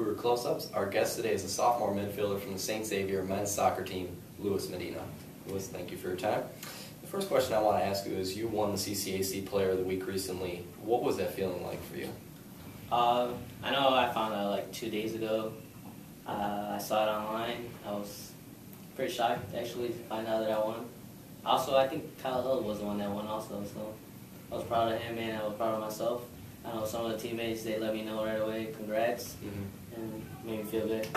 Cougar Close-Ups. Our guest today is a sophomore midfielder from the St. Xavier men's soccer team, Luis Medina. Luis, thank you for your time. The first question I want to ask you is, you won the CCAC Player of the Week recently. What was that feeling like for you? I know I found out like 2 days ago. I saw it online. I was pretty shocked actually to find out that I won. Also, I think Kyle Hill was the one that won also, so I was proud of him and I was proud of myself. I know some of the teammates, they let me know right away, congrats, and made me feel good.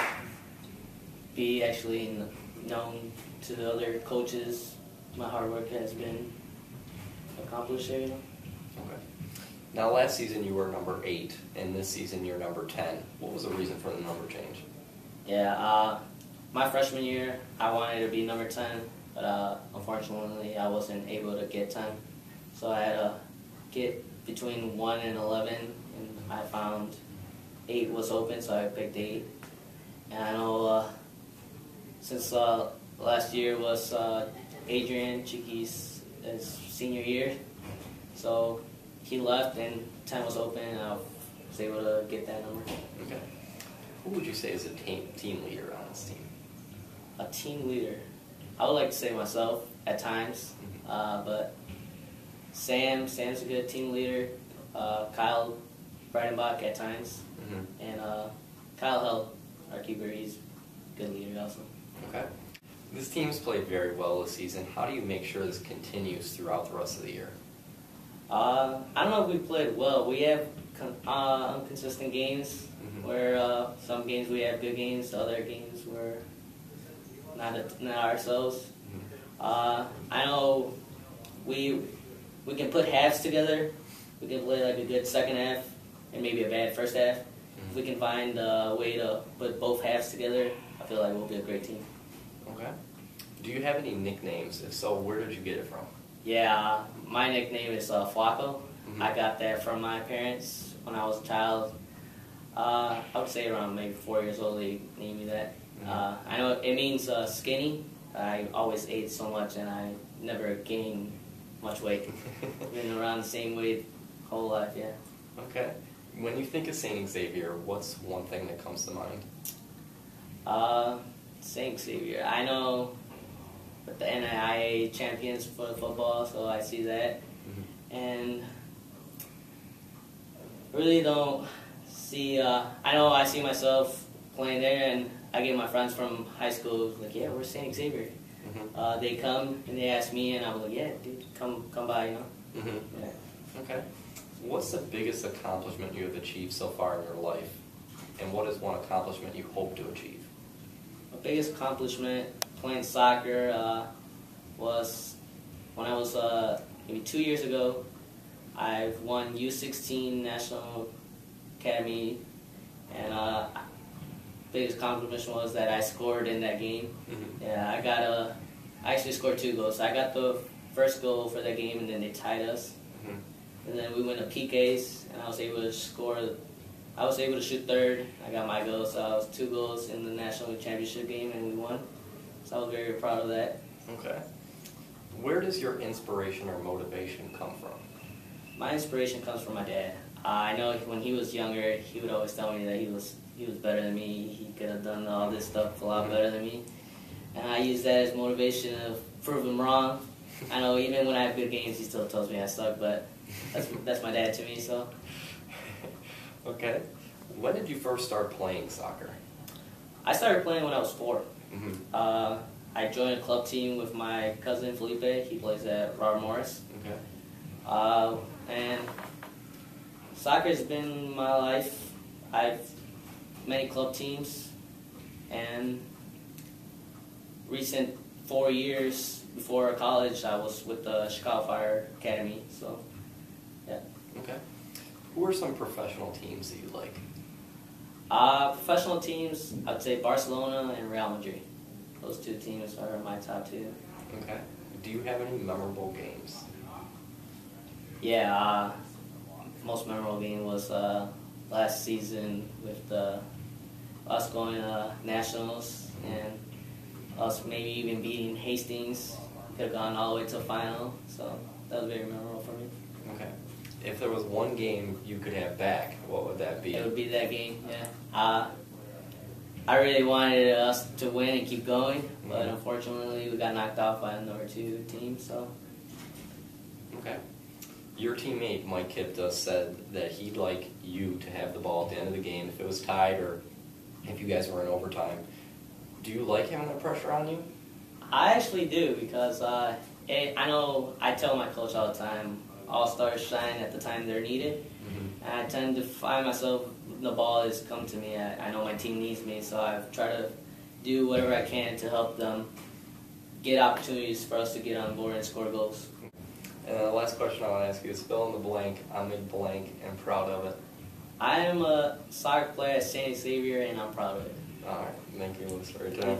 Be actually known to the other coaches, my hard work has been accomplished here. Okay. Now, last season you were number 8, and this season you're number 10. What was the reason for the number change? Yeah, my freshman year, I wanted to be number 10, but unfortunately I wasn't able to get 10. So I had to get between 1 and 11, and I found 8 was open, so I picked 8. And I know since last year was Adrian Chiqui's senior year, so he left and 10 was open, and I was able to get that number. Okay. Who would you say is a team leader on this team? A team leader? I would like to say myself at times, but Sam's a good team leader. Kyle Breidenbach at times, and Kyle Hill, our keeper, he's a good leader also. Okay. This team's played very well this season. How do you make sure this continues throughout the rest of the year? I don't know if we played well. We have inconsistent games where some games we have good games, other games we're not ourselves. I know we can put halves together. We can play like a good second half and maybe a bad first half. If we can find a way to put both halves together, I feel like we'll be a great team. Okay. Do you have any nicknames? If so, where did you get it from? Yeah, my nickname is Flacco. I got that from my parents when I was a child. I would say around maybe 4 years old they named me that. I know it means skinny. I always ate so much and I never gained much weight. Been around the same weight whole life, yeah. Okay. When you think of St. Xavier, what's one thing that comes to mind? St. Xavier. I know with the NAIA champions for football, so I see that. And really don't see, I know I see myself playing there, and I get my friends from high school like, yeah, we're St. Xavier. They come and they ask me, and I'm like, yeah, dude, come by, you know. Yeah. Okay. What's the biggest accomplishment you have achieved so far in your life, and what is one accomplishment you hope to achieve? My biggest accomplishment playing soccer was when I was maybe 2 years ago. I've won U16 National Academy, and biggest accomplishment was that I scored in that game. Yeah, I actually scored 2 goals. I got the first goal for that game, and then they tied us. And then we went to PKs, and I was able to score. I was able to shoot third. I got my goal, so I was 2 goals in the national championship game, and we won. So I was very proud of that. Okay. Where does your inspiration or motivation come from? My inspiration comes from my dad. I know when he was younger, he would always tell me that he was better than me. He could have done all this stuff a lot better than me. And I use that as motivation to prove him wrong. I know even when I have good games, he still tells me I suck, but that's my dad to me, so. Okay. When did you first start playing soccer? I started playing when I was 4. I joined a club team with my cousin Felipe. He plays at Robert Morris. Okay. And soccer's been my life. I've many club teams, and recent 4 years before college, I was with the Chicago Fire Academy. So, yeah. Okay. Who are some professional teams that you like? Professional teams, I'd say Barcelona and Real Madrid. Those 2 teams are my top 2. Okay. Do you have any memorable games? Yeah, most memorable game was last season with us going to nationals and us maybe even beating Hastings. Could have gone all the way to the final, so that was very memorable for me. Okay. If there was one game you could have back, what would that be? It would be that game, yeah. I really wanted us to win and keep going, but unfortunately we got knocked off by a number 2 team. So. Okay. Your teammate Mike Kipta said that he'd like you to have the ball at the end of the game if it was tied or if you guys were in overtime. Do you like having that pressure on you? I actually do, because I know I tell my coach all the time, all-stars shine at the time they're needed. And I tend to find myself, the ball has come to me. I know my team needs me, so I've tried to do whatever I can to help them get opportunities for us to get on board and score goals. And the last question I want to ask you is fill in the blank. I'm in blank and proud of it. I am a soccer player at St. Xavier, and I'm proud of it. All right. Thank you, Luis, for your time.